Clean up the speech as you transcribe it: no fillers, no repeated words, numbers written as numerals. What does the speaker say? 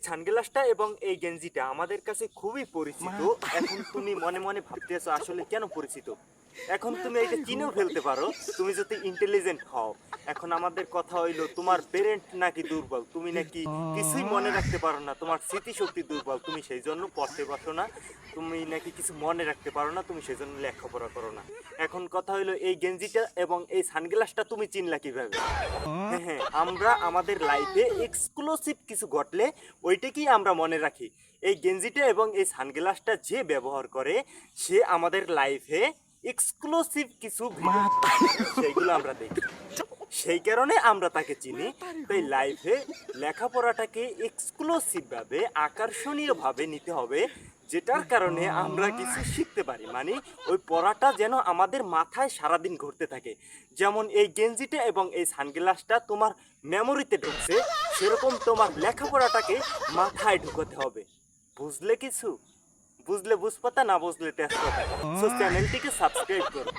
সানগ্লাসটা এবং এই গেঞ্জিটা আমাদের কাছে খুবই পরিচিত। এখন তুমি মনে মনে ভাবতেছো আসলে কেন পরিচিত। এখন তুমি এটা চিনেও ফেলতে পারো তুমি যদি ইন্টেলিজেন্ট হও। এখন আমাদের কথা হইলো তোমার পেরেন্ট নাকি দুর্বল, তুমি নাকি কিছুই মনে রাখতে পারো না, তোমার স্মৃতিশক্তি দুর্বল, তুমি সেই জন্য পড়তে বসো না, তুমি নাকি কিছু মনে রাখতে পারো না, তুমি সেই জন্য লেখাপড়া করো না। এখন কথা হইলো এই গেঞ্জিটা এবং এই সানগ্লাসটা তুমি চিনলা কিভাবে? হ্যাঁ হ্যাঁ, আমরা আমাদের লাইফে এক্সক্লুসিভ কিছু ঘটলে ওইটাকেই আমরা মনে রাখি। এই গেঞ্জিটা এবং এই সানগ্লাসটা যে ব্যবহার করে সে আমাদের লাইফে এক্সক্লুসিভ কিছু সেইগুলো আমরা দেখি, সেই কারণে আমরা তাকে চিনি। তাই লাইফে লেখাপড়াটাকে এক্সক্লুসিভ ভাবে আকর্ষণীয় ভাবে নিতে হবে, যেটার কারণে আমরা কিছু শিখতে পারি, মানে ওই পড়াটা যেন আমাদের মাথায় সারাদিন ঘুরতে থাকে। যেমন এই গেঞ্জিটা এবং এই সানগ্লাসটা তোমার মেমোরিতে ঢুকছে, সেরকম তোমার লেখাপড়াটাকে মাথায় ঢুকাতে হবে। বুঝলে কিছু? বুঝলে বুঝপাতা, না বুঝলে তেজপাতা। সো চ্যানেলটিকে সাবস্ক্রাইব করো।